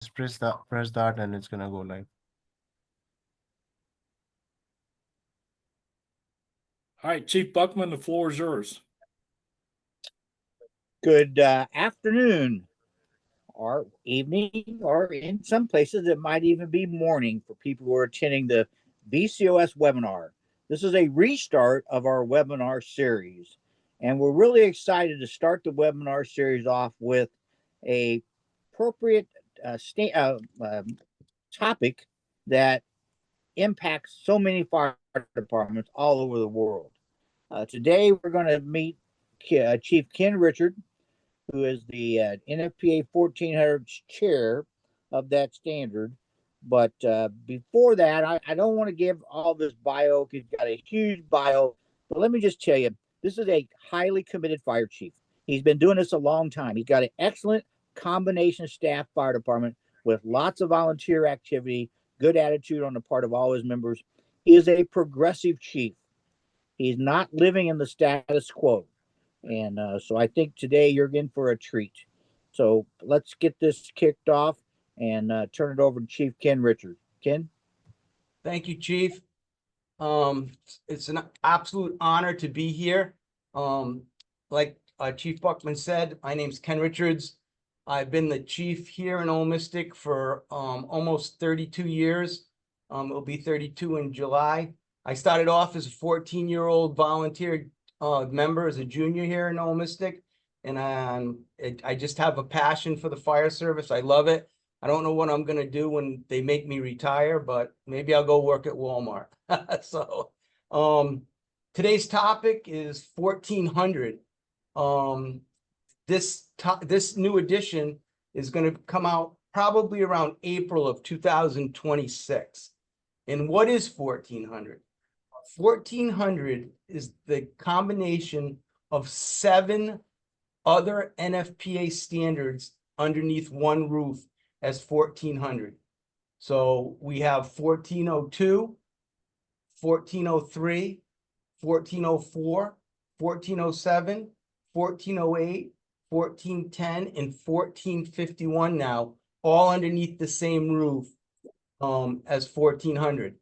press that and it's gonna go live. All right, Chief Buckman, the floor is yours. Good afternoon or evening, or in some places it might even be morning for people who are attending the BCOS webinar. This is a restart of our webinar series, and we're really excited to start the webinar series off with a appropriate topic that impacts so many fire departments all over the world. Today we're going to meet Chief Ken Richards, who is the NFPA 1400 chair of that standard. But before that, I don't want to give all this bio. He's got a huge bio. But let me just tell you, this is a highly committed fire chief. He's been doing this a long time. He's got an excellent combination staff fire department with lots of volunteer activity, good attitude on the part of all his members. He is a progressive chief. He's not living in the status quo. And so I think today you're in for a treat. So let's get this kicked off and turn it over to Chief Ken Richards. Ken? Thank you, Chief. It's an absolute honor to be here. Like Chief Buckman said, my name's Ken Richards. I've been the chief here in Ole Mystic for almost 32 years. It'll be 32 in July. I started off as a 14-year-old volunteer member as a junior here in Ole Mystic, and I just have a passion for the fire service. I love it. I don't know what I'm going to do when they make me retire, but maybe I'll go work at Walmart. So today's topic is 1400. This new edition is going to come out probably around April of 2026. And what is 1400? 1400 is the combination of 7 other NFPA standards underneath one roof as 1400. So we have 1402, 1403, 1404, 1407, 1408, 1410, and 1451 now, all underneath the same roof as 1400.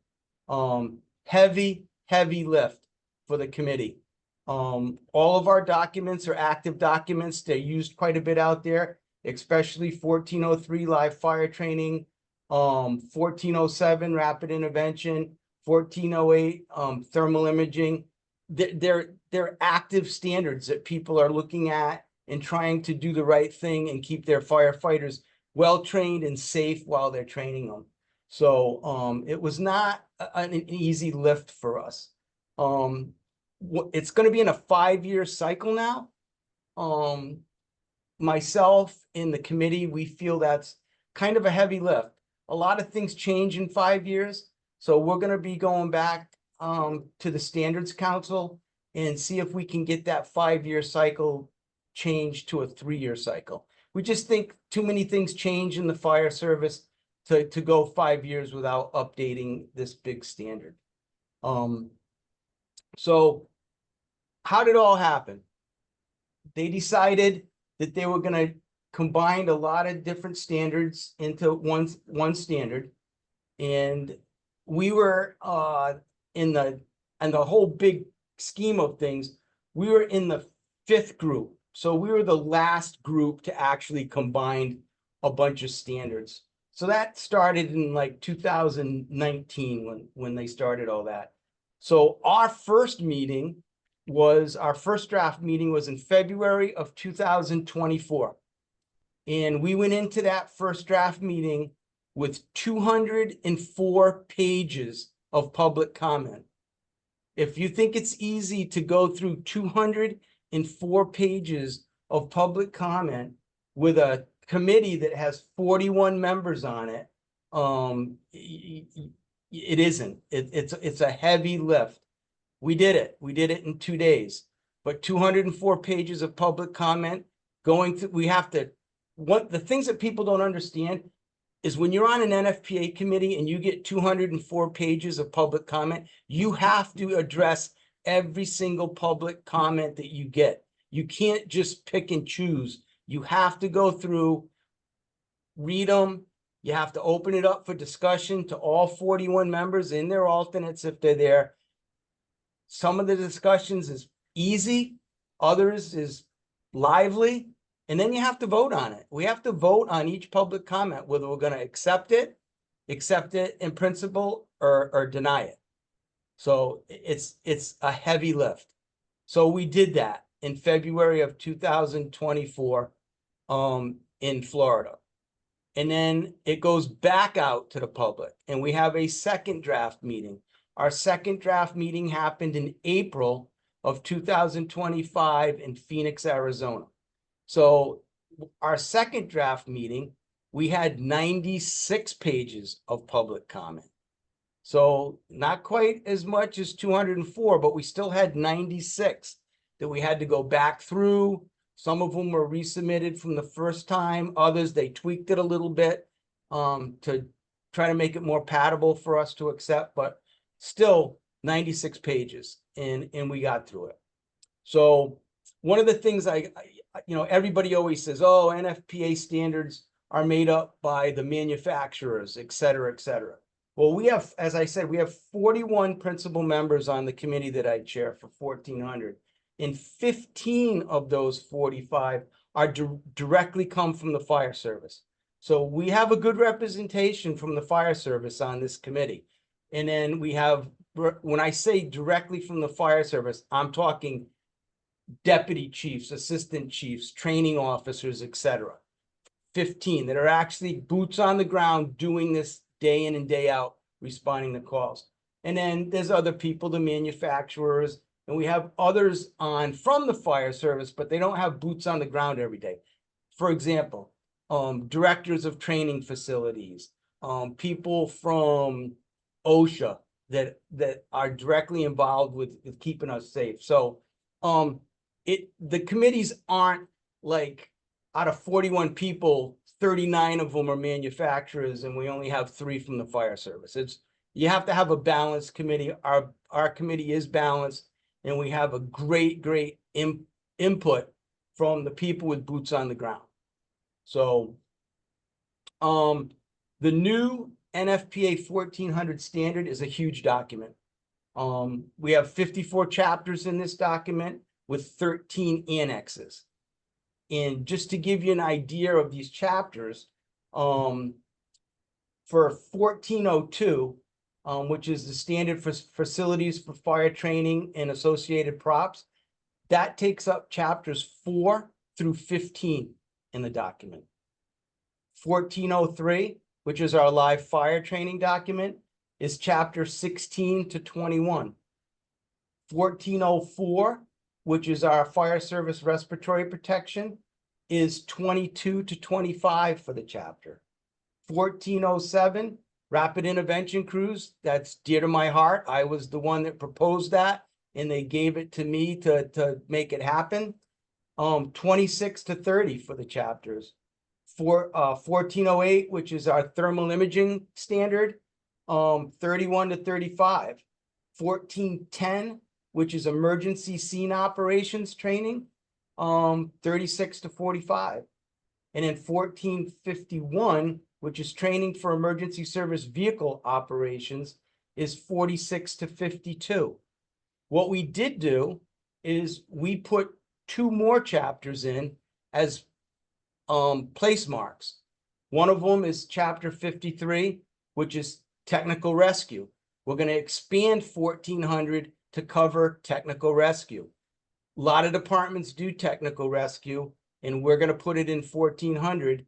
Heavy lift for the committee. All of our documents are active documents. They're used quite a bit out there, especially 1403 live fire training, 1407 rapid intervention, 1408 thermal imaging. They're active standards that people are looking at and trying to do the right thing and keep their firefighters well trained and safe while they're training them. So it was not an easy lift for us. It's going to be in a 5-year cycle now. Myself and the committee, we feel that's kind of a heavy lift. A lot of things change in 5 years. So we're going to be going back to the Standards Council and see if we can get that 5-year cycle changed to a 3-year cycle. We just think too many things change in the fire service to go 5 years without updating this big standard. So how did it all happen? They decided that they were going to combine a lot of different standards into one standard, and we were in the whole big scheme of things, we were in the 5th group. So we were the last group to actually combine a bunch of standards. So that started in like 2019 when they started all that. So our first draft meeting was in February of 2024. And we went into that first draft meeting with 204 pages of public comment. If you think it's easy to go through 204 pages of public comment with a committee that has 41 members on it, it isn't. It's a heavy lift. We did it. We did it in 2 days. But 204 pages of public comment going through, we have to, the things that people don't understand is when you're on an NFPA committee and you get 204 pages of public comment, you have to address every single public comment that you get. You can't just pick and choose. You have to go through, read them, You have to open it up for discussion to all 41 members and their alternates if they're there. Some of the discussions is easy, others is lively, and then you have to vote on it. We have to vote on each public comment, whether we're going to accept it in principle, or deny it. So it's a heavy lift. So we did that in February of 2024 in Florida. And then it goes back out to the public, and we have a second draft meeting. Our second draft meeting happened in April of 2025 in Phoenix, Arizona. So our second draft meeting, we had 96 pages of public comment. So not quite as much as 204, but we still had 96 that we had to go back through. Some of them were resubmitted from the first time. Others, they tweaked it a little bit to try to make it more palatable for us to accept, but still 96 pages, and we got through it. So one of the things everybody always says, oh, NFPA standards are made up by the manufacturers, et cetera, et cetera. Well, we have, as I said, we have 41 principal members on the committee that I chair for 1,400. And 15 of those 45 are directly come from the fire service. So we have a good representation from the fire service on this committee. And then we have, when I say directly from the fire service, I'm talking deputy chiefs, assistant chiefs, training officers, etc. 15 that are actually boots on the ground doing this day in and day out, responding to calls. And then there's other people, the manufacturers, and we have others on from the fire service, but they don't have boots on the ground every day. For example, directors of training facilities, people from OSHA that are directly involved with keeping us safe. So the committees aren't like, out of 41 people, 39 of them are manufacturers, and we only have 3 from the fire service. You have to have a balanced committee. Our committee is balanced, and we have a great input from the people with boots on the ground. So the new NFPA 1400 standard is a huge document. We have 54 chapters in this document with 13 annexes. And just to give you an idea of these chapters, for 1402, which is the standard for facilities for fire training and associated props, that takes up chapters 4 through 15 in the document. 1403, which is our live fire training document, is chapter 16 to 21. 1404, which is our fire service respiratory protection, is 22 to 25 for the chapter. 1407, rapid intervention crews, that's dear to my heart. I was the one that proposed that, and they gave it to me to make it happen. 26 to 30 for the chapters. 1408, which is our thermal imaging standard, 31 to 35. 1410, which is emergency scene operations training, 36 to 45. And then 1451, which is training for emergency service vehicle operations, is 46 to 52. What we did do is we put 2 more chapters in as place marks. One of them is chapter 53, which is technical rescue. We're going to expand 1400 to cover technical rescue. A lot of departments do technical rescue, and we're going to put it in 1400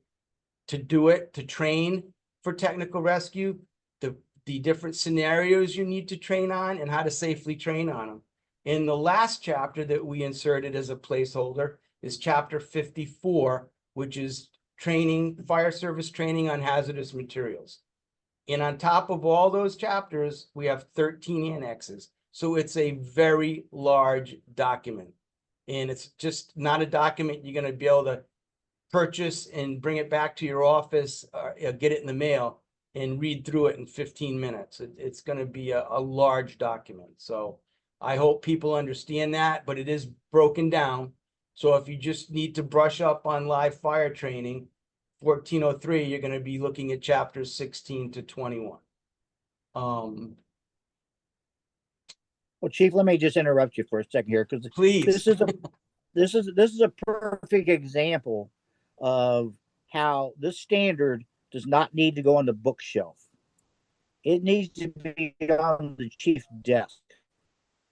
to do it, to train for technical rescue, the different scenarios you need to train on, and how to safely train on them. And the last chapter that we inserted as a placeholder is chapter 54, which is training, fire service training on hazardous materials. And on top of all those chapters, we have 13 annexes. So it's a very large document. And it's just not a document you're going to be able to purchase and bring it back to your office, or get it in the mail and read through it in 15 minutes. It's going to be a large document. So I hope people understand that, but it is broken down. So if you just need to brush up on live fire training, 1403, you're going to be looking at chapters 16 to 21. Well, Chief, let me just interrupt you for a second here, because Please. this is a perfect example of how this standard does not need to go on the bookshelf. It needs to be on the chief's desk,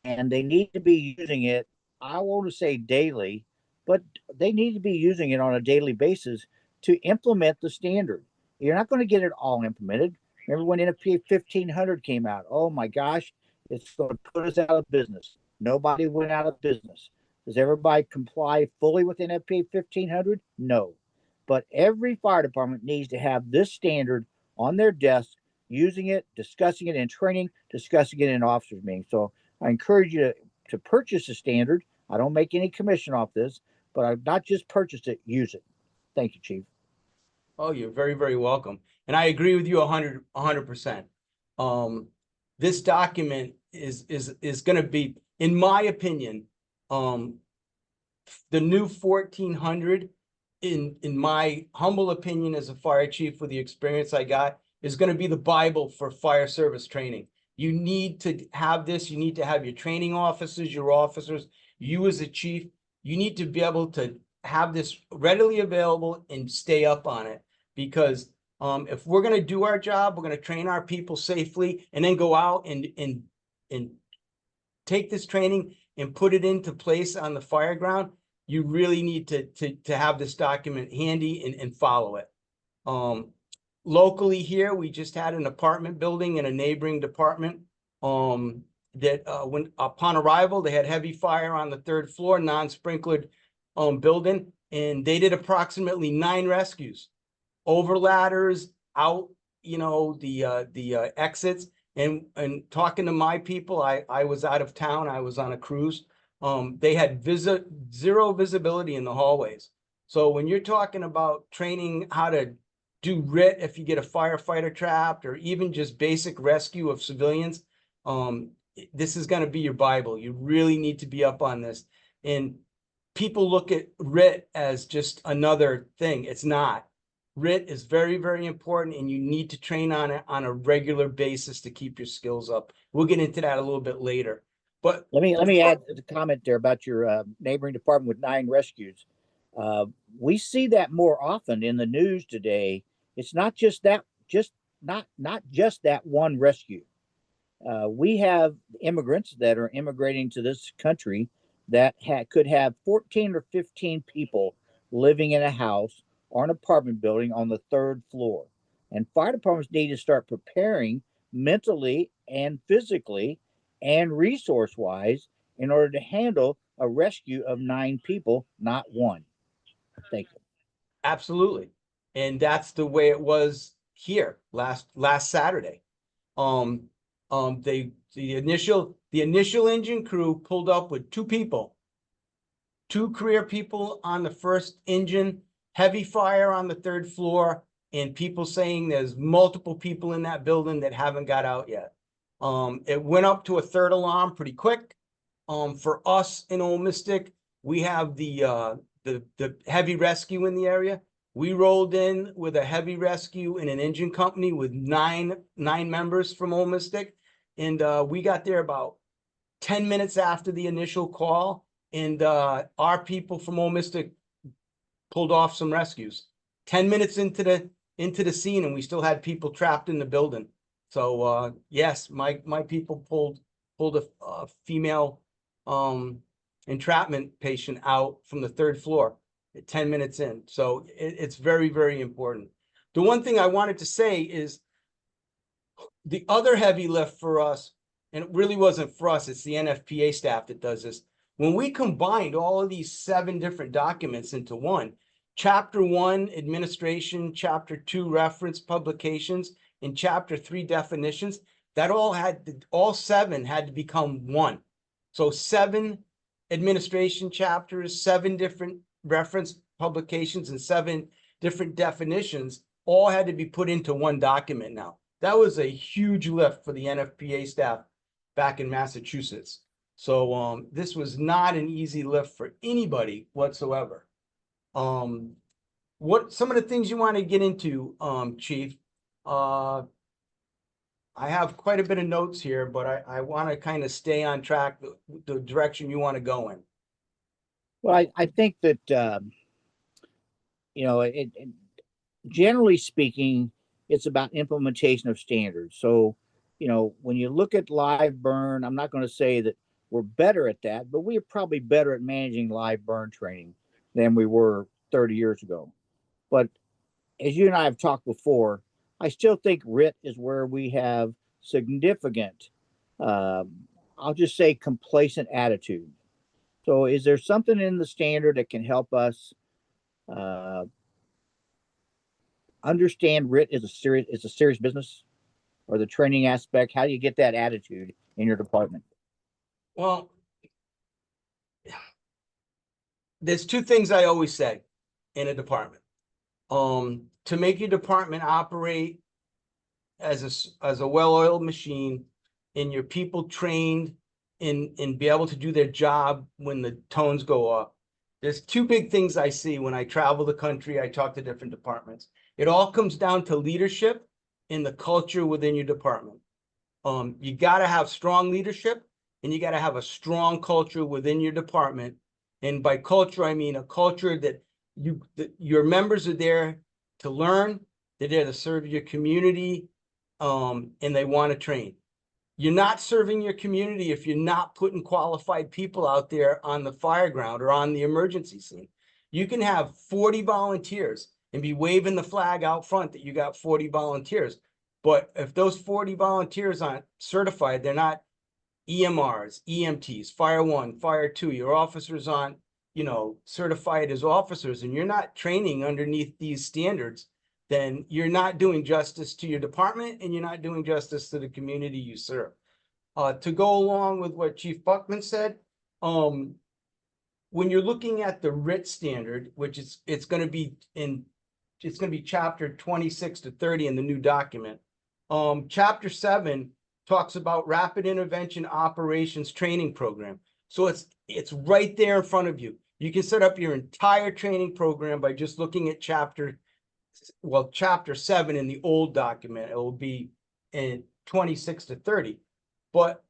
and they need to be using it. I won't say daily, but they need to be using it on a daily basis to implement the standard. You're not going to get it all implemented. Remember when NFPA 1500 came out? Oh my gosh, it's going to put us out of business. Nobody went out of business. Does everybody comply fully with NFPA 1500? No. But every fire department needs to have this standard on their desk, using it, discussing it in training, discussing it in officers meetings. So I encourage you to purchase a standard. I don't make any commission off this, but I've not just purchased it, use it. Thank you, Chief. Oh, you're very, very welcome. And I agree with you 100%. This document is going to be, in my opinion, the new 1400, in my humble opinion as a fire chief with the experience I got, is going to be the Bible for fire service training. You need to have this. You need to have your training officers, your officers, you as a chief, you need to be able to have this readily available and stay up on it. Because if we're going to do our job, we're going to train our people safely and then go out and take this training and put it into place on the fire ground, you really need to have this document handy and follow it. Locally here, we just had an apartment building in a neighboring department that when upon arrival, they had heavy fire on the 3rd floor, non-sprinklered building, and they did approximately 9 rescues over ladders, out, the exits, and talking to my people. I was out of town. I was on a cruise. They had zero visibility in the hallways. So when you're talking about training how to do RIT if you get a firefighter trapped, or even just basic rescue of civilians, this is going to be your Bible. You really need to be up on this. And people look at RIT as just another thing. It's not. RIT is very, very important, and you need to train on it on a regular basis to keep your skills up. We'll get into that a little bit later. But let me add the comment there about your neighboring department with 9 rescues. We see that more often in the news today. It's not just that, not just that one rescue. We have immigrants that are immigrating to this country that could have 14 or 15 people living in a house or an apartment building on the 3rd floor. And fire departments need to start preparing mentally and physically and resource wise in order to handle a rescue of 9 people, not 1. Thank you. Absolutely. And that's the way it was here last Saturday. The initial engine crew pulled up with 2 people, 2 career people on the 1st engine, heavy fire on the 3rd floor, and people saying there's multiple people in that building that haven't got out yet. It went up to a 3rd alarm pretty quick. For us in Old Mystic, we have the heavy rescue in the area. We rolled in with a heavy rescue in an engine company with nine members from Old Mystic. And we got there about 10 minutes after the initial call. And our people from Old Mystic pulled off some rescues. 10 minutes into the scene, and we still had people trapped in the building. So yes, my people pulled a female entrapment patient out from the 3rd floor at 10 minutes in. So it's very, very important. The one thing I wanted to say is the other heavy lift for us, and it really wasn't for us, it's the NFPA staff that does this. When we combined all of these 7 different documents into one, Chapter 1, administration, Chapter 2, reference publications, and Chapter 3, definitions, that all 7 had to become one. So 7 administration chapters, 7 different reference publications, and 7 different definitions all had to be put into one document now. That was a huge lift for the NFPA staff back in Massachusetts. So this was not an easy lift for anybody whatsoever. what some of the things you want to get into, Chief. I have quite a bit of notes here, but I want to kind of stay on track the direction you want to go in. Well, I think that generally speaking, it's about implementation of standards. So, when you look at live burn, I'm not going to say that we're better at that, but we're probably better at managing live burn training than we were 30 years ago. But as you and I have talked before, I still think RIT is where we have significant, I'll just say, complacent attitude. So, is there something in the standard that can help us understand RIT is a serious business, or the training aspect? How do you get that attitude in your department? Well, there's two things I always say in a department. To make your department operate as a well-oiled machine, and your people trained and be able to do their job when the tones go up. There's two big things I see when I travel the country, I talk to different departments. It all comes down to leadership and the culture within your department. You got to have strong leadership, and you got to have a strong culture within your department. And by culture, I mean a culture that your members are there to learn, they're there to serve your community, and they want to train. You're not serving your community if you're not putting qualified people out there on the fire ground or on the emergency scene. You can have 40 volunteers and be waving the flag out front that you got 40 volunteers. But if those 40 volunteers aren't certified, they're not EMRs, EMTs, Fire 1, Fire 2, your officers aren't, certified as officers, and you're not training underneath these standards, then you're not doing justice to your department, and you're not doing justice to the community you serve. To go along with what Chief Buckman said, when you're looking at the RIT standard, which it's going to be chapter 26 to 30 in the new document. Chapter 7 talks about rapid intervention operations training program. So it's right there in front of you. You can set up your entire training program by just looking at chapter 7 in the old document. It will be in 26 to 30. But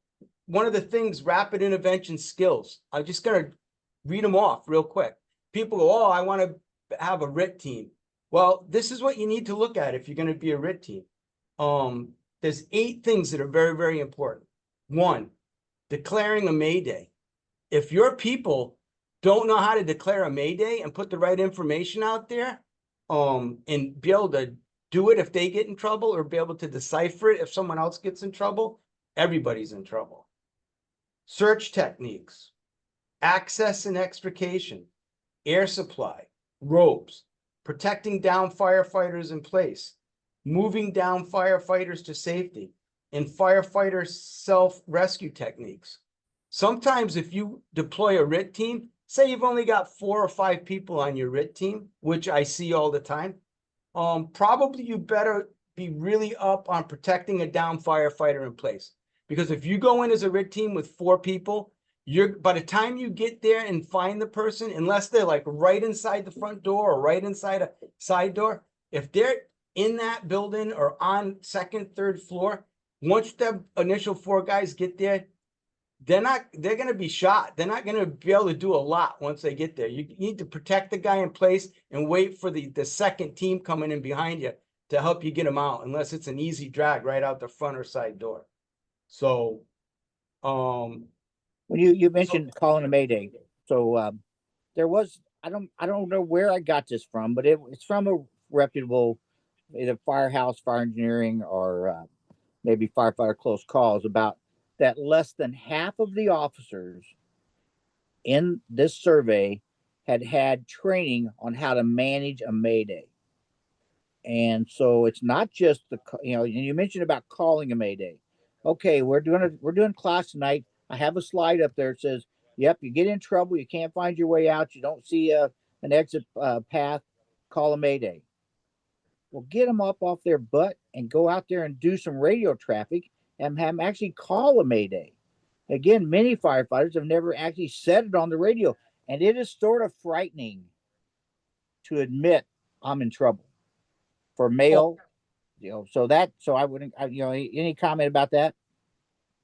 one of the things, rapid intervention skills, I'm just going to read them off real quick. People go, oh, I want to have a RIT team. Well, this is what you need to look at if you're going to be a RIT team. There's 8 things that are very, very important. 1, declaring a Mayday. If your people don't know how to declare a Mayday and put the right information out there, and be able to do it if they get in trouble, or be able to decipher it if someone else gets in trouble, everybody's in trouble. Search techniques, access and extrication, air supply, ropes, protecting down firefighters in place, moving down firefighters to safety, and firefighter self-rescue techniques. Sometimes if you deploy a RIT team, say you've only got 4 or 5 people on your RIT team, which I see all the time, probably you better be really up on protecting a down firefighter in place. Because if you go in as a RIT team with 4 people, by the time you get there and find the person, unless they're like right inside the front door or right inside a side door, if they're in that building or on 2nd, 3rd floor, once the initial 4 guys get there, they're going to be shot. They're not going to be able to do a lot once they get there. You need to protect the guy in place and wait for the second team coming in behind you to help you get him out, unless it's an easy drag right out the front or side door. So, when you mentioned calling a Mayday, so there was, I don't know where I got this from, but it's from a reputable, either firehouse, fire engineering, or maybe firefighter close calls, about that less than half of the officers in this survey had training on how to manage a Mayday. And so it's not just and you mentioned about calling a Mayday. Okay, we're doing class tonight. I have a slide up there that says, yep, you get in trouble, you can't find your way out, you don't see an exit path, call a Mayday. Well, get them up off their butt and go out there and do some radio traffic and have them actually call a Mayday. Again, many firefighters have never actually said it on the radio, and it is sort of frightening to admit I'm in trouble. For male, so I wouldn't, any comment about that?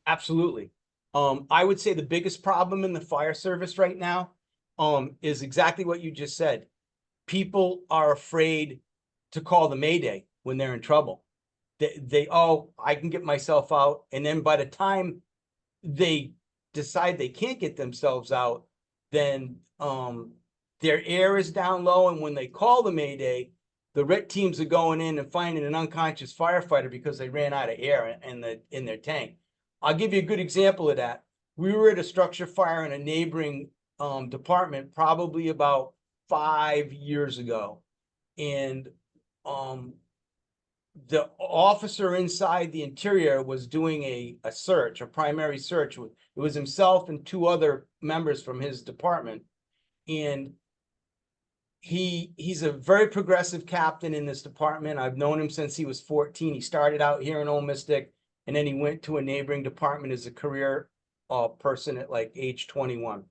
Absolutely. I would say the biggest problem in the fire service right now, is exactly what you just said. People are afraid to call the Mayday when they're in trouble. Oh, I can get myself out. And then by the time they decide they can't get themselves out, then their air is down low. And when they call the Mayday, the RIT teams are going in and finding an unconscious firefighter because they ran out of air in their tank. I'll give you a good example of that. We were at a structure fire in a neighboring department probably about 5 years ago. And the officer inside the interior was doing a search, a primary search. It was himself and 2 other members from his department. And he's a very progressive captain in this department. I've known him since he was 14. He started out here in Old Mystic, and then he went to a neighboring department as a career person at like age 21.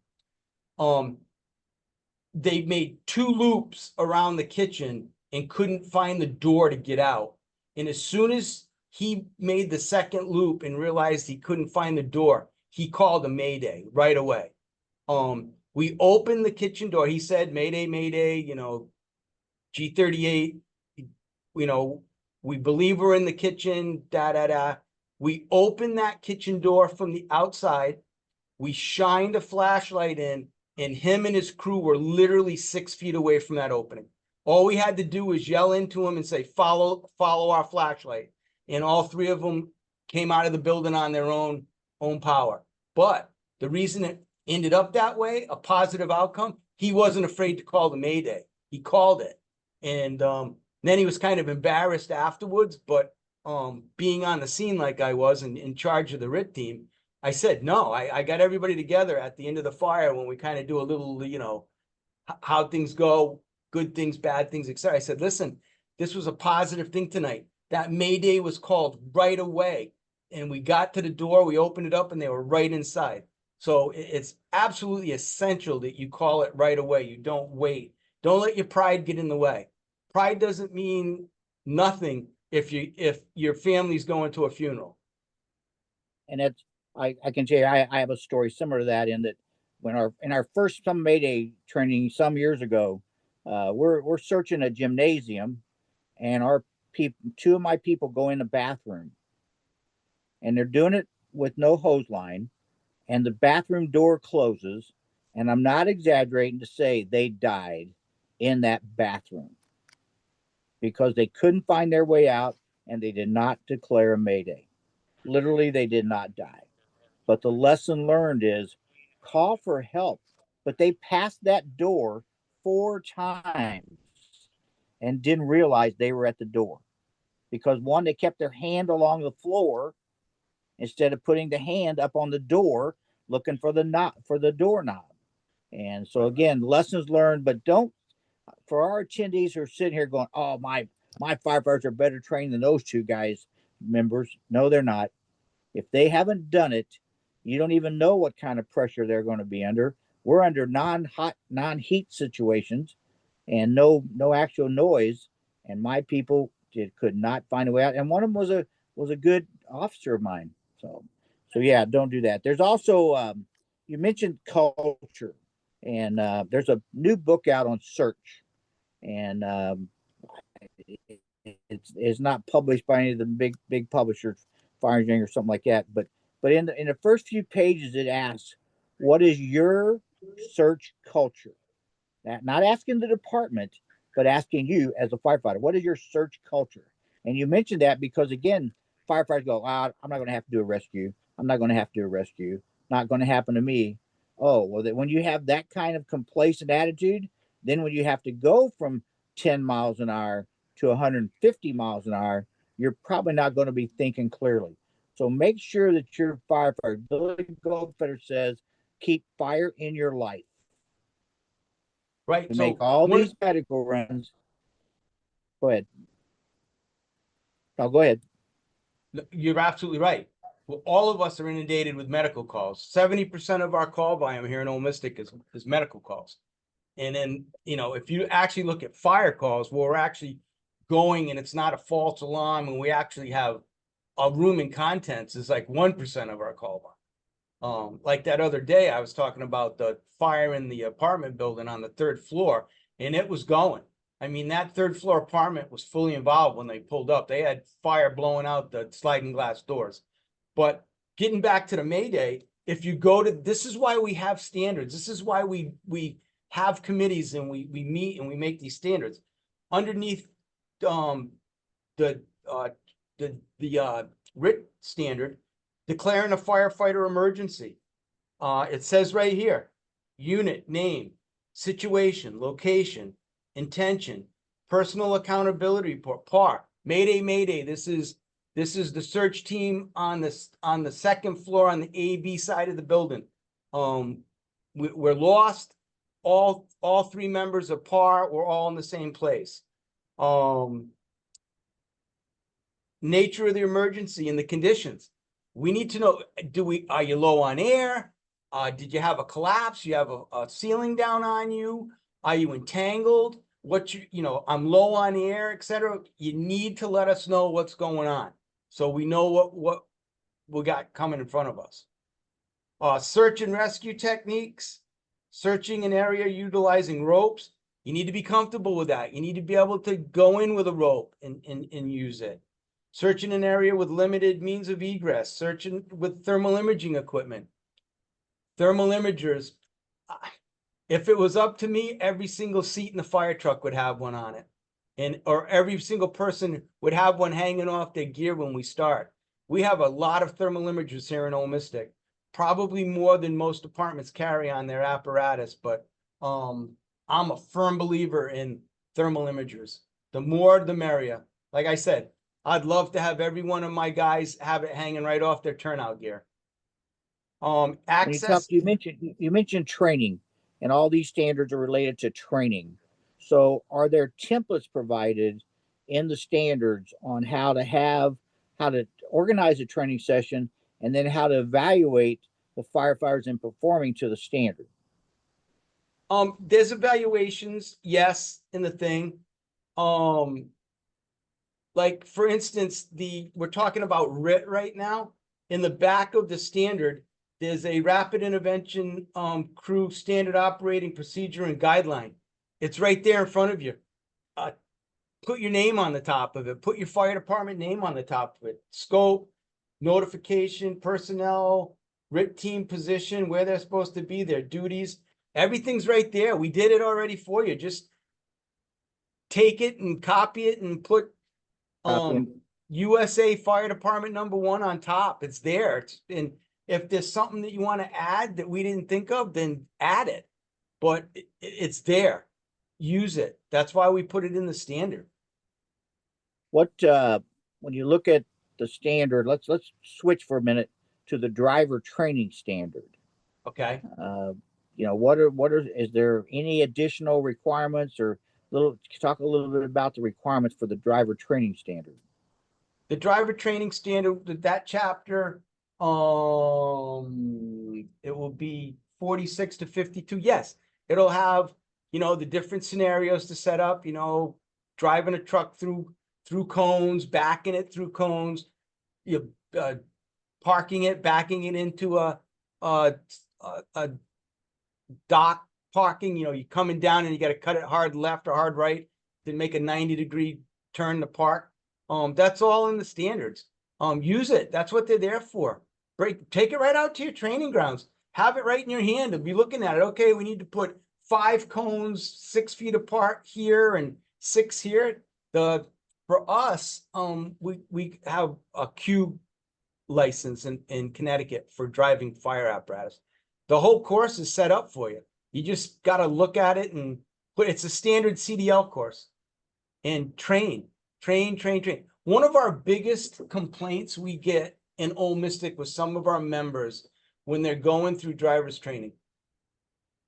They made 2 loops around the kitchen and couldn't find the door to get out. And as soon as he made the second loop and realized he couldn't find the door, he called a Mayday right away. We opened the kitchen door. He said, Mayday, Mayday, G38, we believe we're in the kitchen, We opened that kitchen door from the outside. We shined a flashlight in, and him and his crew were literally 6 feet away from that opening. All we had to do was yell into him and say, follow our flashlight. And all 3 of them came out of the building on their own power. But the reason it ended up that way, a positive outcome, he wasn't afraid to call the Mayday. He called it. And then he was kind of embarrassed afterwards, but being on the scene like I was and in charge of the RIT team, I said, no, I got everybody together at the end of the fire when we kind of do a little, how things go, good things, bad things, etc. I said, listen, this was a positive thing tonight. That Mayday was called right away. And we got to the door, we opened it up, and they were right inside. So it's absolutely essential that you call it right away. You don't wait. Don't let your pride get in the way. Pride doesn't mean nothing if your family's going to a funeral. And that's, I can tell you, I have a story similar to that, in that in our first some Mayday training some years ago, we're searching a gymnasium, and our people, 2 of my people go in the bathroom, and they're doing it with no hose line, and the bathroom door closes, and I'm not exaggerating to say they died in that bathroom because they couldn't find their way out, and they did not declare a Mayday. Literally, they did not die. But the lesson learned is call for help. But they passed that door 4 times and didn't realize they were at the door, because 1, they kept their hand along the floor instead of putting the hand up on the door looking for the doorknob. And so again, lessons learned. But don't, for our attendees who are sitting here going, oh, my firefighters are better trained than those 2 guys, members. No, they're not. If they haven't done it, you don't even know what kind of pressure they're going to be under. We're under non-hot, non-heat situations, and no actual noise. And my people could not find a way out. And one of them was a good officer of mine. So yeah, don't do that. There's also you mentioned culture, and there's a new book out on search, and it's not published by any of the big publishers, Fire Engineering or something like that. But in the first few pages, it asks, what is your search culture? Not asking the department, but asking you as a firefighter, what is your search culture? And you mentioned that because, again, firefighters go, I'm not going to have to do a rescue. I'm not going to have to do a rescue. Not going to happen to me. Oh, well, when you have that kind of complacent attitude, then when you have to go from 10 miles an hour to 150 miles an hour, you're probably not going to be thinking clearly. So make sure that your firefighter, Billy Goldfeder says, keep fire in your life. Right. To make all these medical runs. Go ahead. No, go ahead. You're absolutely right. Well, all of us are inundated with medical calls. 70% of our call volume here in Old Mystic is medical calls. And then, if you actually look at fire calls, where we're actually going and it's not a false alarm and we actually have a room and contents is like 1% of our call volume. Like that other day, I was talking about the fire in the apartment building on the 3rd floor, and it was going. I mean, that 3rd floor apartment was fully involved when they pulled up. They had fire blowing out the sliding glass doors. But getting back to the Mayday, if you go to, this is why we have standards. This is why we have committees and we meet and we make these standards. Underneath the RIT standard, declaring a firefighter emergency. It says right here, unit, name, situation, location, intention, personal accountability report, PAR, Mayday, Mayday. This is the search team on the 2nd floor on the A-B side of the building. We're lost. All 3 members of PAR, we're all in the same place. Nature of the emergency and the conditions. We need to know, are you low on air? Did you have a collapse? You have a ceiling down on you? Are you entangled? I'm low on air, etc. You need to let us know what's going on, so we know what we got coming in front of us. Search and rescue techniques, searching an area utilizing ropes. You need to be comfortable with that. You need to be able to go in with a rope and use it. Searching an area with limited means of egress, searching with thermal imaging equipment. Thermal imagers, if it was up to me, every single seat in the fire truck would have one on it. Or every single person would have one hanging off their gear when we start. We have a lot of thermal imagers here in Old Mystic, probably more than most departments carry on their apparatus, but I'm a firm believer in thermal imagers. The more, the merrier. Like I said, I'd love to have every one of my guys have it hanging right off their turnout gear. Access. You mentioned training, and all these standards are related to training. So, are there templates provided in the standards on how to organize a training session, and then how to evaluate the firefighters in performing to the standard? There's evaluations, yes, in the thing. Like for instance, we're talking about RIT right now. In the back of the standard, there's a rapid intervention crew standard operating procedure and guideline. It's right there in front of you. Put your name on the top of it. Put your fire department name on the top of it. Scope, notification, personnel, RIT team position, where they're supposed to be, their duties. Everything's right there. We did it already for you. Just take it and copy it and put USA Fire Department #1 on top. It's there. And if there's something that you want to add that we didn't think of, then add it. But it's there. Use it. That's why we put it in the standard. When you look at the standard, let's switch for a minute to the driver training standard. Okay. Is there any additional requirements, or talk a little bit about the requirements for the driver training standard? The driver training standard, that chapter, it will be 46 to 52. Yes, it'll have, the different scenarios to set up, driving a truck through cones, backing it through cones, parking it, backing it into a dock parking. You're coming down and you got to cut it hard left or hard right to make a 90-degree turn to park. That's all in the standards. Use it. That's what they're there for. Take it right out to your training grounds. Have it right in your hand and be looking at it. Okay, we need to put 5 cones 6 feet apart here and 6 here. For us, we have a Q license in Connecticut for driving fire apparatus. The whole course is set up for you. You just got to look at it and it's a standard CDL course and train. One of our biggest complaints we get in Old Mystic with some of our members when they're going through driver's training.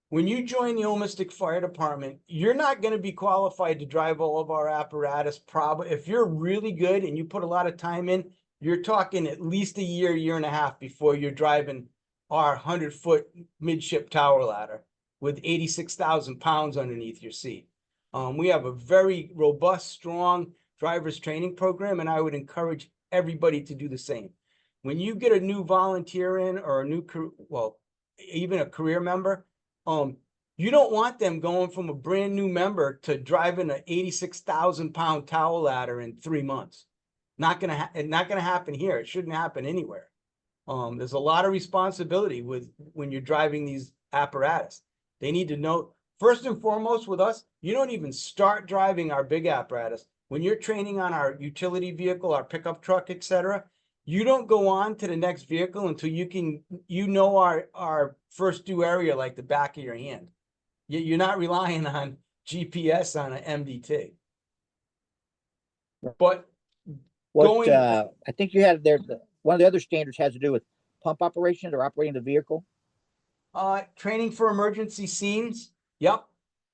When you join the Old Mystic Fire Department, you're not going to be qualified to drive all of our apparatus. Probably, if you're really good and you put a lot of time in, you're talking at least a year and a half before you're driving our 100-foot midship tower ladder. with 86,000 pounds underneath your seat. We have a very robust, strong driver's training program, and I would encourage everybody to do the same. When you get a new volunteer in or a new, well, even a career member, you don't want them going from a brand new member to driving an 86,000 pound tower ladder in 3 months. Not gonna happen here. It shouldn't happen anywhere. There's a lot of responsibility when you're driving these apparatus. They need to know, first and foremost with us, you don't even start driving our big apparatus. When you're training on our utility vehicle, our pickup truck, etc., you don't go on to the next vehicle until you know our first due area like the back of your hand. You're not relying on GPS on an MDT. But I think you had there, one of the other standards has to do with pump operations or operating the vehicle. Training for emergency scenes. Yep.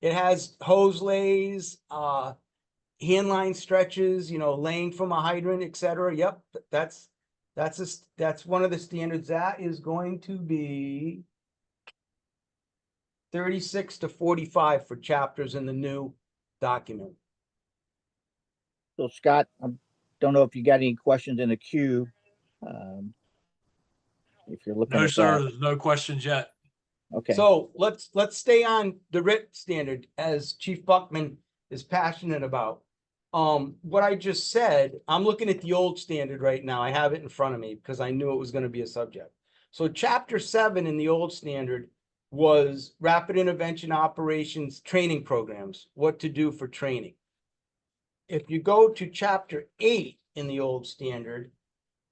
It has hose lays, hand line stretches, laying from a hydrant, etc. Yep. That's one of the standards. That is going to be 36 to 45 for chapters in the new document. So Scott, I don't know if you got any questions in the queue. If you're looking No, at sir. that. There's no questions yet. Okay. So let's stay on the RIT standard, as Chief Buckman is passionate about. What I just said, I'm looking at the old standard right now. I have it in front of me because I knew it was going to be a subject. So chapter 7 in the old standard was rapid intervention operations training programs, what to do for training. If you go to chapter 8 in the old standard,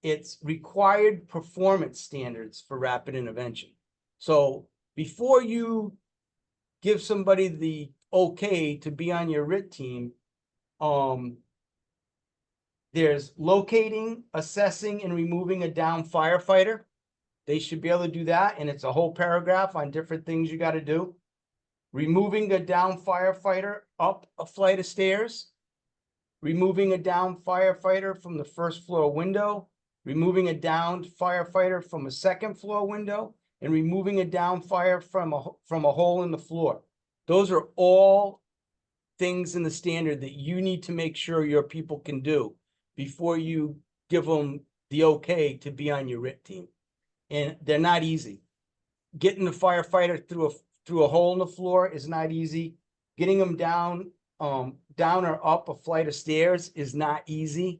it's required performance standards for rapid intervention. So before you give somebody the okay to be on your RIT team, there's locating, assessing, and removing a downed firefighter. They should be able to do that, and it's a whole paragraph on different things you got to do. Removing a downed firefighter up a flight of stairs. Removing a downed firefighter from the first floor window. Removing a downed firefighter from a second floor window, and removing a downed fire from a hole in the floor. Those are all things in the standard that you need to make sure your people can do before you give them the okay to be on your RIT team. And they're not easy. Getting the firefighter through a hole in the floor is not easy. Getting them down or up a flight of stairs is not easy.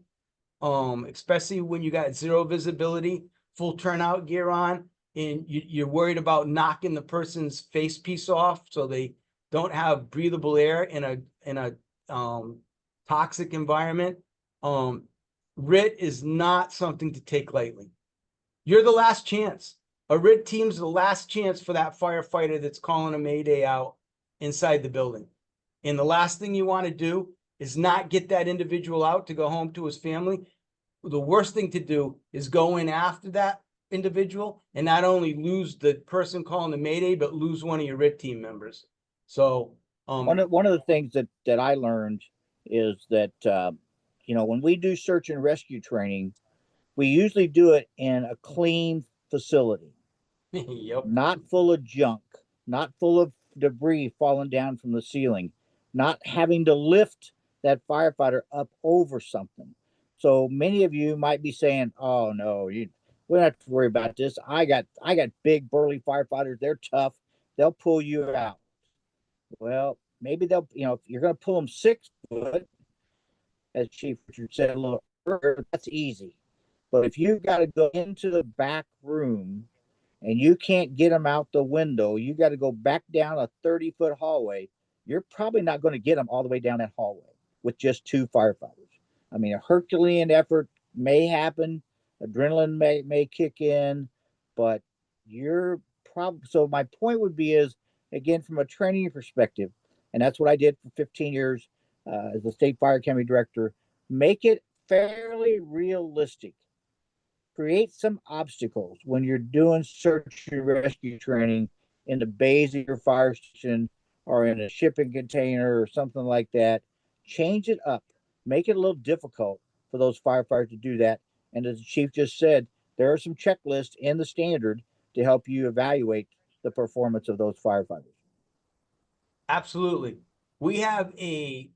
Especially when you got zero visibility, full turnout gear on, and you're worried about knocking the person's face piece off so they don't have breathable air in a toxic environment. RIT is not something to take lightly. You're the last chance. A RIT team's the last chance for that firefighter that's calling a mayday out inside the building. And the last thing you want to do is not get that individual out to go home to his family. The worst thing to do is go in after that individual and not only lose the person calling the mayday, but lose one of your RIT team members. So one of the things that I learned is that when we do search and rescue training, we usually do it in a clean facility. Yep. Not full of junk, not full of debris falling down from the ceiling, not having to lift that firefighter up over something. So many of you might be saying, "Oh no, we don't have to worry about this. I got big burly firefighters. They're tough. They'll pull you out." Well, maybe they'll, if you're going to pull them 6 foot, as Chief Richard said a little earlier, that's easy. But if you've got to go into the back room and you can't get them out the window, you got to go back down a 30-foot hallway, you're probably not going to get them all the way down that hallway with just 2 firefighters. I mean, a Herculean effort may happen, adrenaline may kick in, but you're probably, so my point would be is, again, from a training perspective, and that's what I did for 15 years as the state fire academy director, make it fairly realistic. Create some obstacles when you're doing search and rescue training in the bays of your fire station or in a shipping container or something like that. Change it up. Make it a little difficult for those firefighters to do that. And as the chief just said, there are some checklists in the standard to help you evaluate the performance of those firefighters. Absolutely. We have a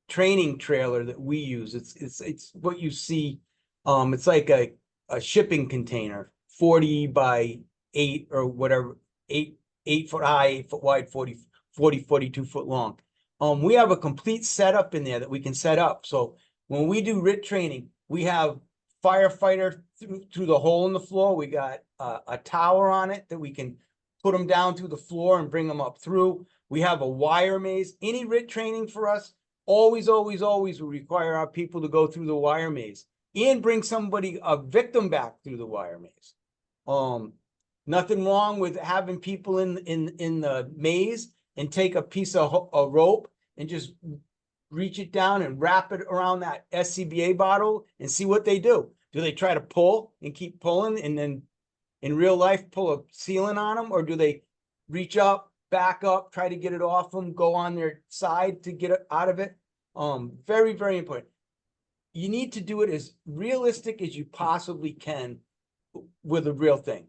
training trailer that we use. It's what you see. It's like a shipping container, 40 by 8 or whatever, 8 foot high, 8 foot wide, 42 foot long. We have a complete setup in there that we can set up. So when we do RIT training, we have firefighter through the hole in the floor. We got a tower on it that we can put them down through the floor and bring them up through. We have a wire maze. Any RIT training for us always will require our people to go through the wire maze and bring a victim back through the wire maze. Nothing wrong with having people in the maze and take a piece of a rope and just reach it down and wrap it around that SCBA bottle and see what they do. Do they try to pull and keep pulling and then in real life pull a ceiling on them, or do they reach up, back up, try to get it off them, go on their side to get it out of it? Very, very important. You need to do it as realistic as you possibly can with a real thing.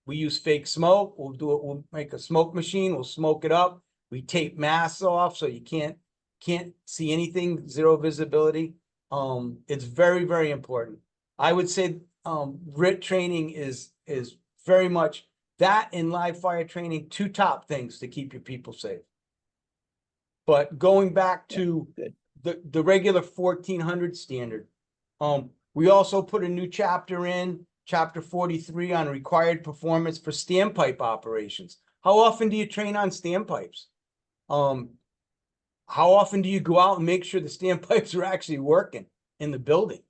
We use fake smoke. We'll make a smoke machine. We'll smoke it up. We tape masks off so you can't see anything, zero visibility. It's very, very important. I would say RIT training is very much that, and live fire training, two top things to keep your people safe. But going back to the regular 1400 standard, we also put a new chapter in, chapter 43, on required performance for standpipe operations. How often do you train on standpipes? How often do you go out and make sure the standpipes are actually working in the building?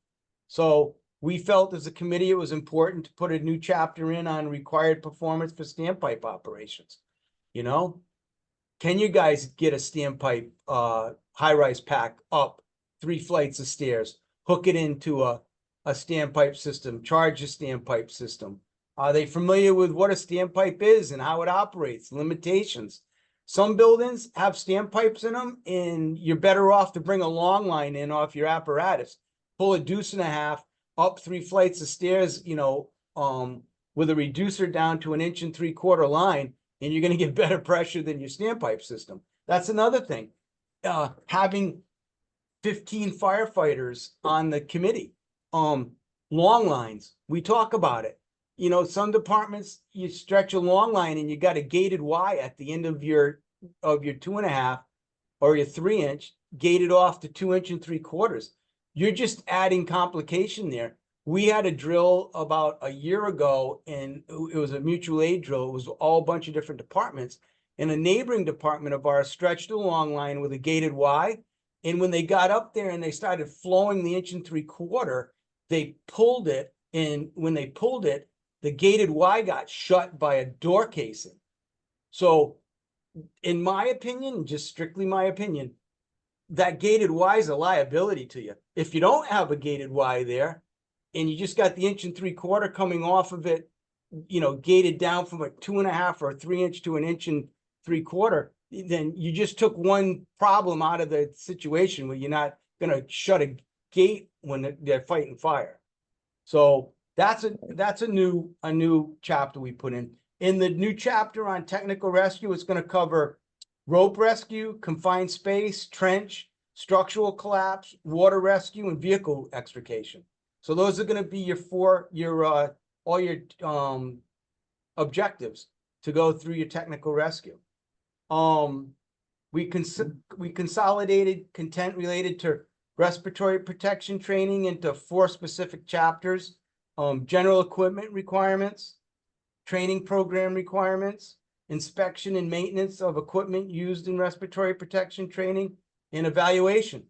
So we felt as a committee it was important to put a new chapter in on required performance for standpipe operations. You know, can you guys get a standpipe high-rise pack up 3 flights of stairs, hook it into a standpipe system, charge a standpipe system? Are they familiar with what a standpipe is and how it operates, limitations? Some buildings have standpipes in them, and you're better off to bring a long line in off your apparatus. Pull a 1.5 deuce up 3 flights of stairs, you know, with a reducer down to 1 3/4 inch line, and you're going to get better pressure than your standpipe system. That's another thing. Having 15 firefighters on the committee. Long lines, we talk about it. You know, some departments, you stretch a long line and you got a gated Y at the end of your 2.5 or your 3-inch, gated off to 2 3/4 inches. You're just adding complication there. We had a drill about a year ago, and it was a mutual aid drill. It was all a bunch of different departments. And a neighboring department of ours stretched a long line with a gated Y. And when they got up there and they started flowing the 1 3/4 inch, they pulled it. And when they pulled it, the gated Y got shut by a door casing. So in my opinion, just strictly my opinion, that gated Y is a liability to you. If you don't have a gated Y there and you just got the 1 3/4 inch coming off of it, you know, gated down from a 2.5 or a 3-inch to 1 3/4 inch, then you just took one problem out of the situation where you're not going to shut a gate when they're fighting fire. So that's a new chapter we put in. In the new chapter on technical rescue, it's going to cover rope rescue, confined space, trench, structural collapse, water rescue, and vehicle extrication. So those are going to be all your objectives to go through your technical rescue. We consolidated content related to respiratory protection training into 4 specific chapters: general equipment requirements, training program requirements, inspection and maintenance of equipment used in respiratory protection training, and evaluation.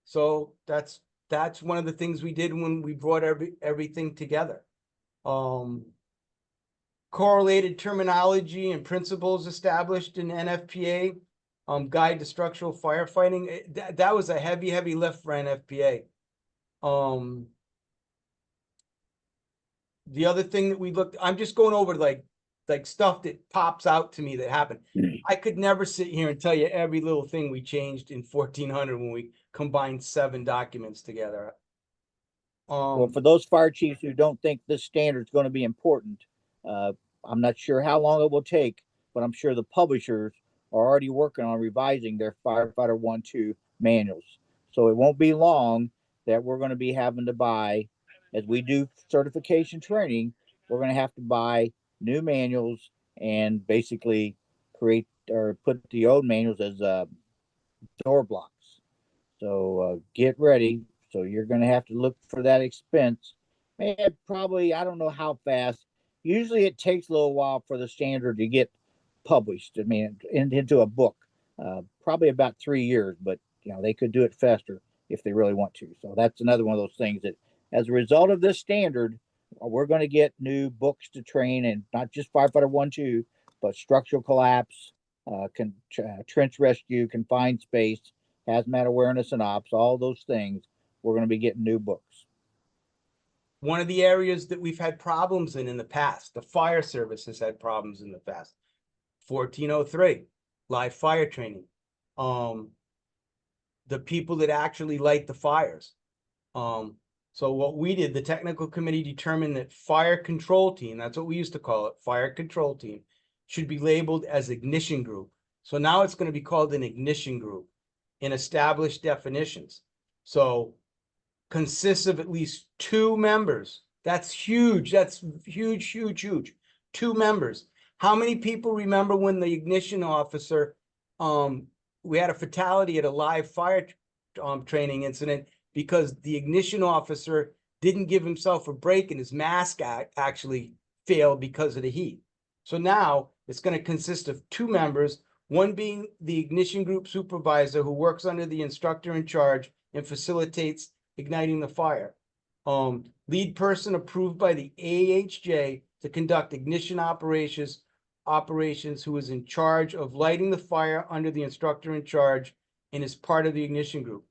So that's one of the things we did when we brought everything together. Correlated terminology and principles established in NFPA, Guide to Structural Firefighting. That was a heavy lift for NFPA. The other thing that we looked, I'm just going over like stuff that pops out to me that happened. I could never sit here and tell you every little thing we changed in 1400 when we combined 7 documents together. Well, for those fire chiefs who don't think this standard is going to be important, I'm not sure how long it will take, but I'm sure the publishers are already working on revising their firefighter 1-2 manuals. So it won't be long that we're going to be having to buy, as we do certification training, we're going to have to buy new manuals and basically create or put the old manuals as door blocks. So get ready. So you're going to have to look for that expense. And probably, I don't know how fast. Usually it takes a little while for the standard to get published. I mean, into a book. Probably about 3 years, but they could do it faster if they really want to. So that's another one of those things that, as a result of this standard, we're going to get new books to train, and not just firefighter 1-2, but structural collapse, trench rescue, confined space, hazmat awareness and ops, all those things. We're going to be getting new books. One of the areas that we've had problems in the past, the fire service has had problems in the past. 1403, live fire training. The people that actually light the fires. So what we did, the technical committee determined that fire control team, that's what we used to call it, fire control team, should be labeled as ignition group. So now it's going to be called an ignition group in established definitions. So consists of at least 2 members. That's huge. That's huge, huge, huge. 2 members. How many people remember when the ignition officer, we had a fatality at a live fire training incident because the ignition officer didn't give himself a break and his mask actually failed because of the heat. So now it's going to consist of 2 members, one being the ignition group supervisor who works under the instructor in charge and facilitates igniting the fire. Lead person approved by the AHJ to conduct ignition operations who is in charge of lighting the fire under the instructor in charge and is part of the ignition group.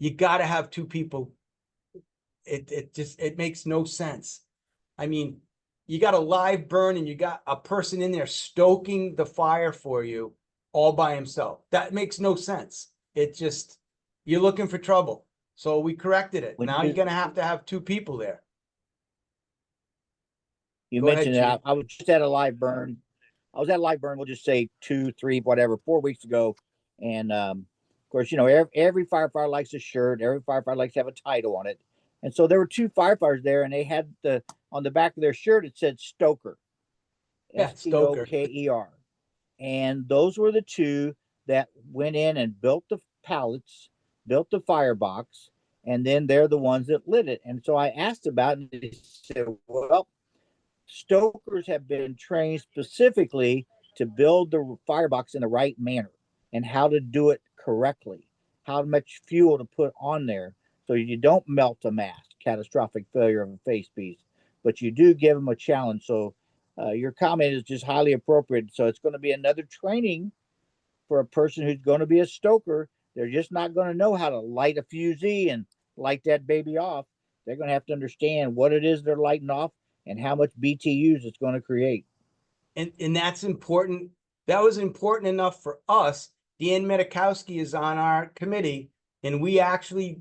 You got to have 2 people. It makes no sense. I mean, you got a live burn and you got a person in there stoking the fire for you all by himself. That makes no sense. You're looking for trouble. So we corrected it. Now you're going to have 2 people there. You Go ahead, mentioned that I was just at a live burn. I was at a live burn, we'll just say 2, 3, whatever, 4 weeks ago. And of course, every firefighter likes a shirt. Every firefighter likes to have a title on it. And so there were 2 firefighters there, and they had on the back of their shirt, it said Stoker. Yeah, Stoker. Stoker. And those were the 2 that went in and built the pallets, built the firebox, and then they're the ones that lit it. And so I asked about it, and they said, well, stokers have been trained specifically to build the firebox in the right manner and how to do it correctly, how much fuel to put on there so you don't melt a mast, catastrophic failure of a face piece, but you do give them a challenge. So your comment is just highly appropriate. So it's going to be another training for a person who's going to be a stoker. They're just not going to know how to light a fusee and light that baby off. They're going to have to understand what it is they're lighting off and how much BTUs it's going to create. And that's important. That was important enough for us. Dan Medikowski is on our committee, and we actually,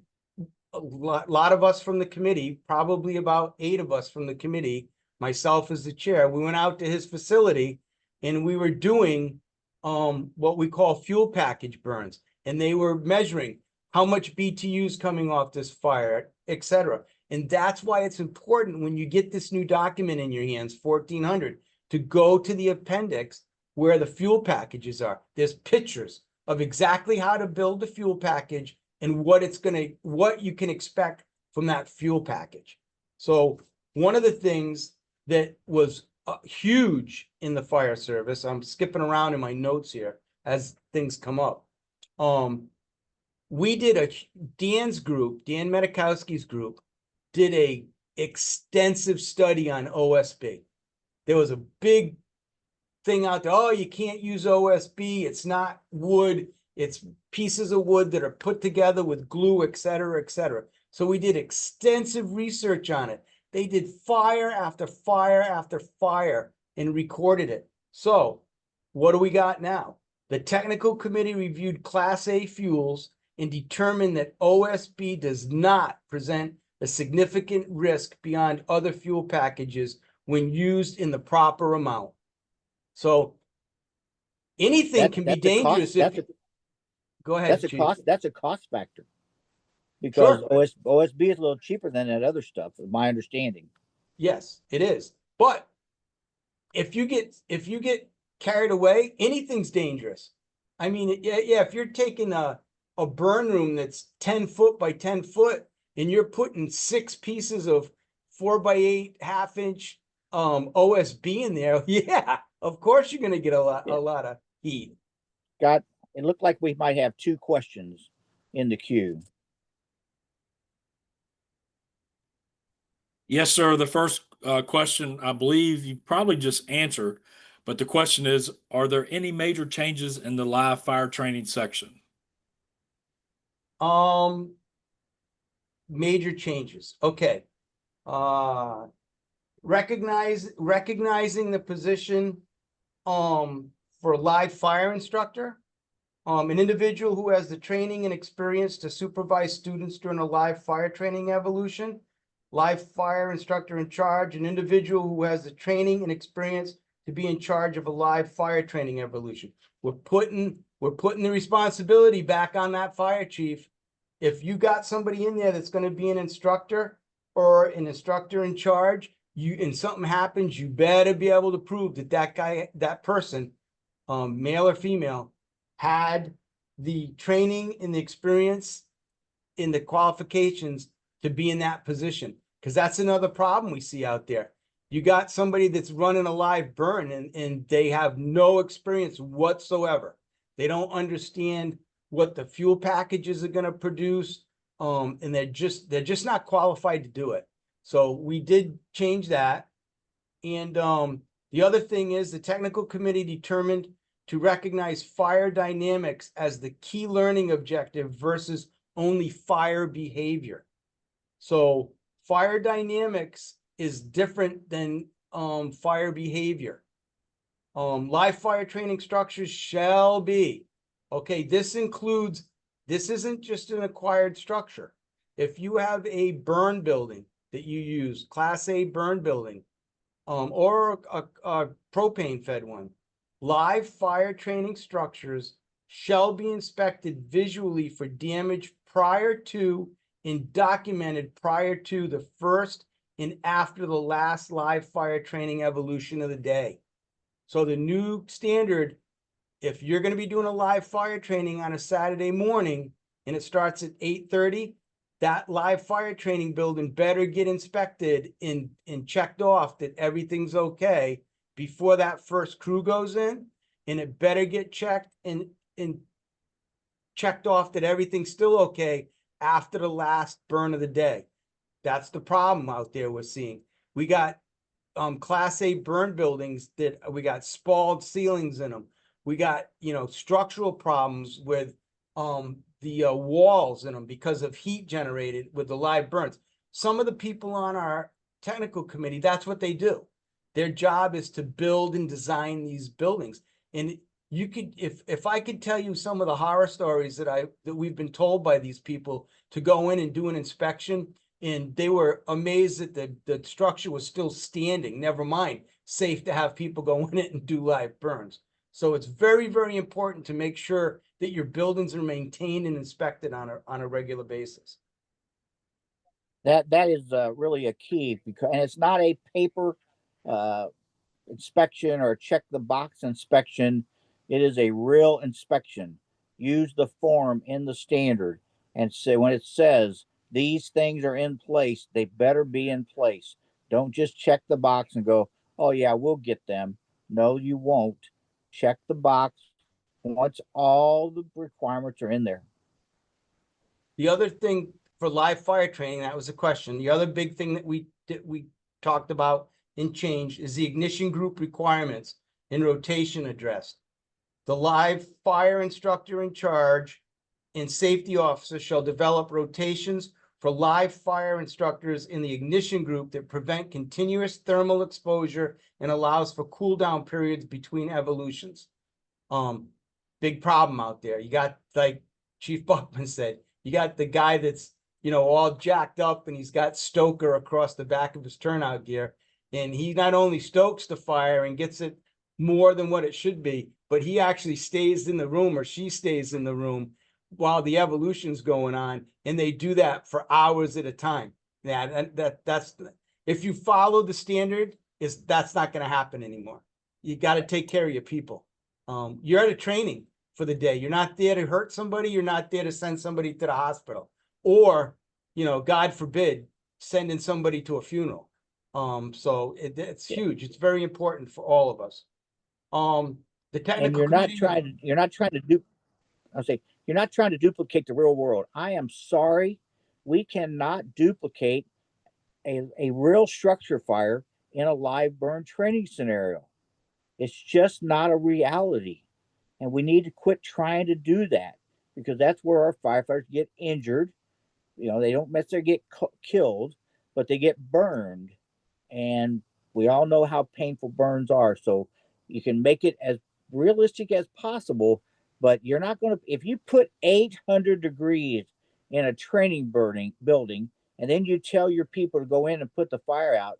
a lot of us from the committee, probably about 8 of us from the committee, myself as the chair, we went out to his facility and we were doing what we call fuel package burns. And they were measuring how much BTUs coming off this fire, etc. And that's why it's important when you get this new document in your hands, 1400, to go to the appendix where the fuel packages are. There's pictures of exactly how to build the fuel package and what you can expect from that fuel package. So one of the things that was huge in the fire service, I'm skipping around in my notes here as things come up. We did Dan's group, Dan Medikowski's group, did a extensive study on OSB. There was a big thing out there. Oh, you can't use OSB. It's not wood. It's pieces of wood that are put together with glue, et cetera, et cetera. So we did extensive research on it. They did fire after fire after fire and recorded it. So what do we got now? The technical committee reviewed Class A fuels and determined that OSB does not present a significant risk beyond other fuel packages when used in the proper amount. So anything can be That's a cost. dangerous if, go ahead, That's a Chief. cost. That's a cost factor because Sure. OSB is a little cheaper than that other stuff, is my understanding. Yes, it is. But if you get carried away, anything's dangerous. I mean, yeah, if you're taking a burn room that's 10 foot by 10 foot and you're putting 6 pieces of 4x8 half-inch OSB in there, yeah, of course you're gonna get a lot of heat. Got it looked like we might have 2 questions in the queue. Yes, sir. The first question, I believe you probably just answered, but the question is, are there any major changes in the live fire training section? Major changes. Okay. Recognizing the position for live fire instructor. An individual who has the training and experience to supervise students during a live fire training evolution. Live fire instructor in charge, an individual who has the training and experience to be in charge of a live fire training evolution. We're putting the responsibility back on that fire chief. If you got somebody in there that's going to be an instructor or an instructor in charge, and something happens, you better be able to prove that person, male or female, had the training and the experience in the qualifications to be in that position. Because that's another problem we see out there. You got somebody that's running a live burn and they have no experience whatsoever. They don't understand what the fuel packages are going to produce. And they're just not qualified to do it. So we did change that. And the other thing is the technical committee determined to recognize fire dynamics as the key learning objective versus only fire behavior. So fire dynamics is different than fire behavior. Live fire training structures shall be, okay, this isn't just an acquired structure. If you have a burn building that you use, Class A burn building, or a propane fed one, live fire training structures shall be inspected visually for damage prior to and documented prior to the first and after the last live fire training evolution of the day. So the new standard, if you're going to be doing a live fire training on a Saturday morning and it starts at 8:30, that live fire training building better get inspected and checked off that everything's okay before that first crew goes in, and it better get checked and checked off that everything's still okay after the last burn of the day. That's the problem out there we're seeing. We got Class A burn buildings that we got spalled ceilings in them. We got, structural problems with the walls in them because of heat generated with the live burns. Some of the people on our technical committee, that's what they do. Their job is to build and design these buildings. And you could, if I could tell you some of the horror stories that we've been told by these people to go in and do an inspection, and they were amazed that the structure was still standing, never mind safe to have people go in it and do live burns. So it's very, very important to make sure that your buildings are maintained and inspected on a regular basis. That is really a key, because, and it's not a paper inspection or check the box inspection. It is a real inspection. Use the form in the standard and say, when it says these things are in place, they better be in place. Don't just check the box and go, oh yeah, we'll get them. No, you won't. Check the box once all the requirements are in there. The other thing for live fire training, that was a question. The other big thing that we talked about and changed is the ignition group requirements and rotation addressed. The live fire instructor in charge and safety officer shall develop rotations for live fire instructors in the ignition group that prevent continuous thermal exposure and allows for cool down periods between evolutions. Big problem out there. You got, like Chief Buckman said, you got the guy that's, all jacked up and he's got stoker across the back of his turnout gear. And he not only stokes the fire and gets it more than what it should be, but he actually stays in the room or she stays in the room while the evolution's going on, and they do that for hours at a time. That's if you follow the standard, that's not going to happen anymore. You got to take care of your people. You're at a training for the day. You're not there to hurt somebody. You're not there to send somebody to the hospital, or, you know, God forbid, sending somebody to a funeral. So it's huge. It's very important for all of us. The technical And you're not committee. trying to do, I'll say, you're not trying to duplicate the real world. I am sorry. We cannot duplicate a real structure fire in a live burn training scenario. It's just not a reality. And we need to quit trying to do that, because that's where our firefighters get injured. You know, they don't necessarily get killed, but they get burned. And we all know how painful burns are. So you can make it as realistic as possible, but you're not going to, if you put 800 degrees in a training building, and then you tell your people to go in and put the fire out,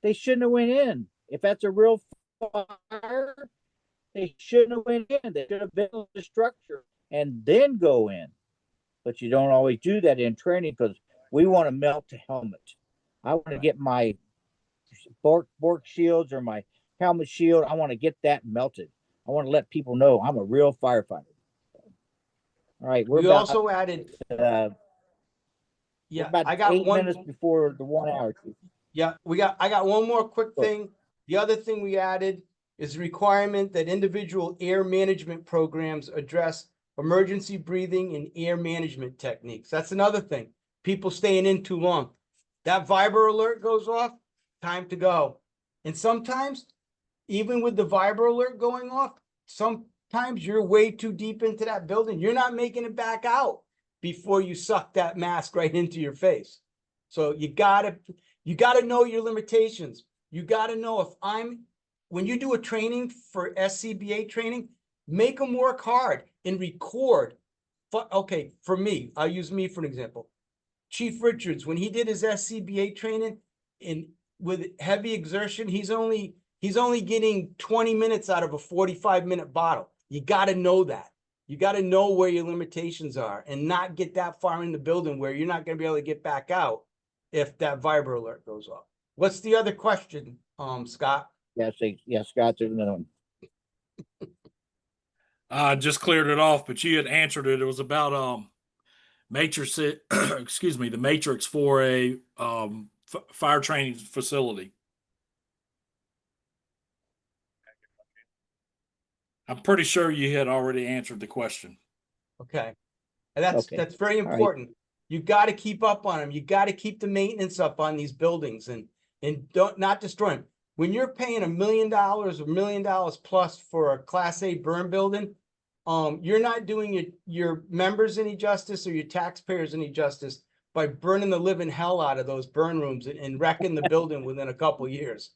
they shouldn't have went in. If that's a real fire, they shouldn't have went in. They should have built the structure and then go in. But you don't always do that in training, because we want to melt the helmet. I want to get my Bork shields or my helmet shield. I want to get that melted. I want to let people know I'm a real firefighter. All right, We also added, we're yeah, about I got 8 one. minutes before the 1 hour. Yeah, I got one more quick thing. The other thing we added is a requirement that individual air management programs address emergency breathing and air management techniques. That's another thing. People staying in too long. That vibro alert goes off, time to go. And sometimes, even with the vibro alert going off, sometimes you're way too deep into that building. You're not making it back out before you suck that mask right into your face. So you gotta know your limitations. You gotta know when you do a training for SCBA training, make them work hard and record. Okay, for me, I'll use me for an example. Chief Richards, when he did his SCBA training with heavy exertion, he's only getting 20 minutes out of a 45-minute bottle. You got to know that. You got to know where your limitations are and not get that far in the building where you're not going to be able to get back out if that vibro alert goes off. What's the other question, Scott? Yes, Scott, there's another one. I just cleared it off, but you had answered it. It was about matrix. Excuse me, the matrix for a fire training facility. I'm pretty sure you had already answered the question. Okay, and that's very All right. important. You got to keep up on them. You got to keep the maintenance up on these buildings and not destroy them. When you're paying $1 million or $1 million plus for a Class A burn building, you're not doing your members any justice or your taxpayers any justice by burning the living hell out of those burn rooms and wrecking the building within a couple years.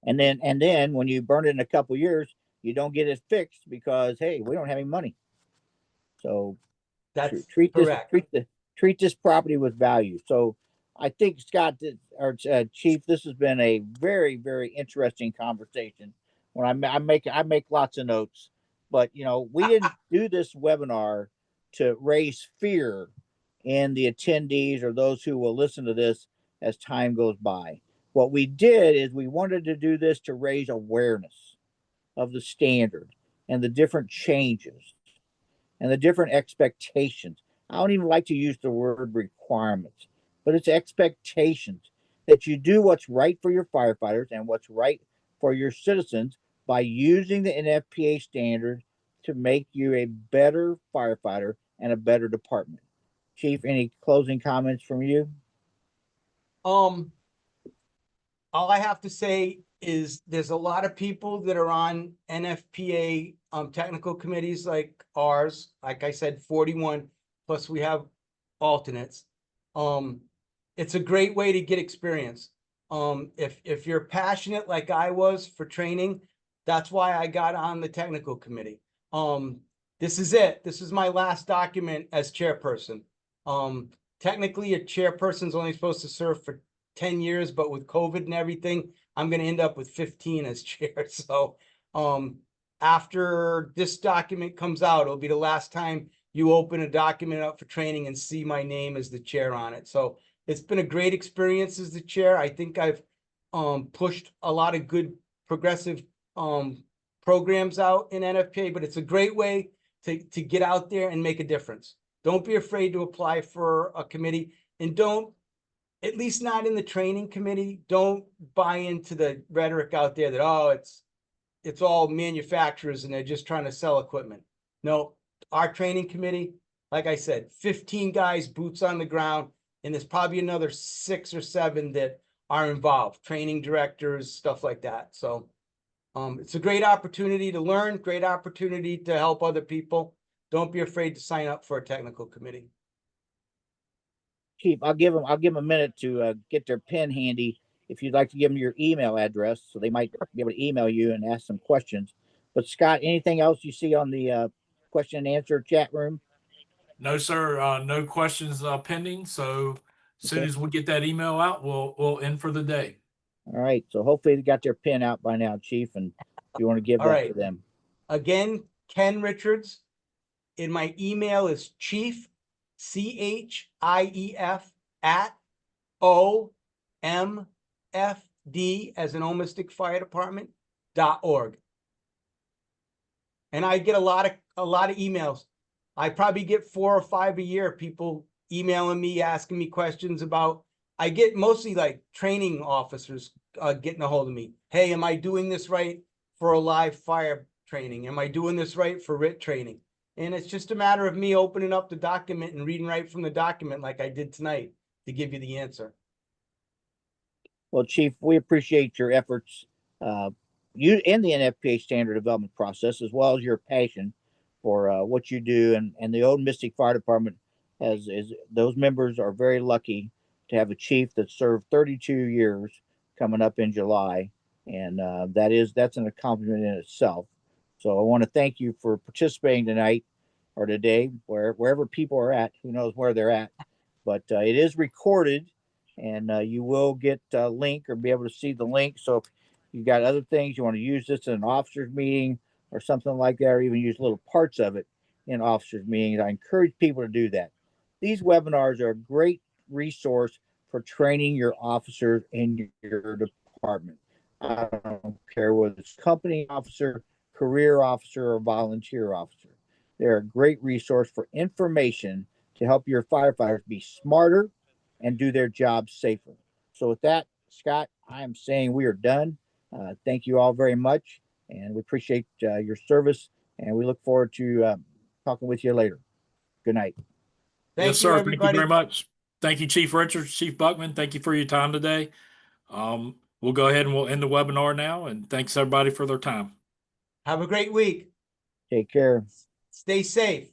And then when you burn it in a couple years, you don't get it fixed because, hey, we don't have any money. So that's treat correct. Treat this property with value. So I think, Scott, our Chief, this has been a very, very interesting conversation. When I make lots of notes, but you know, we didn't do this webinar to raise fear in the attendees or those who will listen to this as time goes by. What we did is we wanted to do this to raise awareness of the standard and the different changes and the different expectations. I don't even like to use the word requirements, but it's expectations that you do what's right for your firefighters and what's right for your citizens by using the NFPA standard to make you a better firefighter and a better department. Chief, any closing comments from you? All I have to say is there's a lot of people that are on NFPA technical committees like ours. Like I said, 41, plus we have alternates. It's a great way to get experience. If you're passionate like I was for training, that's why I got on the technical committee. This is it. This is my last document as chairperson. Technically, a chairperson's only supposed to serve for 10 years, but with COVID and everything, I'm going to end up with 15 as chair. So After this document comes out, it'll be the last time you open a document up for training and see my name as the chair on it. So it's been a great experience as the chair. I think I've pushed a lot of good progressive programs out in NFPA, but it's a great way to get out there and make a difference. Don't be afraid to apply for a committee, and don't, at least not in the training committee, don't buy into the rhetoric out there that, oh, it's all manufacturers and they're just trying to sell equipment. No, our training committee, like I said, 15 guys, boots on the ground, and there's probably another 6 or 7 that are involved, training directors, stuff like that. So it's a great opportunity to learn, great opportunity to help other people. Don't be afraid to sign up for a technical committee. Chief, I'll give them a minute to get their pen handy. If you'd like to give them your email address, so they might be able to email you and ask some questions. But Scott, anything else you see on the question and answer chat room? No, sir. No questions pending. So as soon Okay. as we get that email out, we'll end for the day. All right. So hopefully they got their pen out by now, Chief, and if you want to give All that right. to them. Again, Ken Richards, and my email is chief, CHIEF, at OMFD, as in Old Mystic Fire Department.org. And I get a lot of emails. I probably get 4 or 5 a year, people emailing me, asking me questions about, I get mostly like training officers getting a hold of me. Hey, am I doing this right for a live fire training? Am I doing this right for RIT training? And it's just a matter of me opening up the document and reading right from the document like I did tonight to give you the answer. Well, Chief, we appreciate your efforts, you in the NFPA standard development process, as well as your passion for what you do. And the Old Mystic Fire Department those members are very lucky to have a chief that served 32 years coming up in July. And that's an accomplishment in itself. So I want to thank you for participating tonight or today, wherever people are at. Who knows where they're at? But it is recorded, and you will get a link or be able to see the link. So if you got other things you want to use this in an officers meeting or something like that, or even use little parts of it in officers meetings, I encourage people to do that. These webinars are a great resource for training your officers in your department. I don't care whether it's company officer, career officer, or volunteer officer. They're a great resource for information to help your firefighters be smarter and do their jobs safer. So with that, Scott, I am saying we are done. Thank you all very much, and we appreciate your service, and we look forward to talking with you later. Good night. Thank Yes, you, sir. everybody. Thank you very much. Thank you, Chief Richards, Chief Buckman. Thank you for your time today. We'll go ahead and we'll end the webinar now. And thanks everybody for their time. Have a great week. Take care. Stay safe.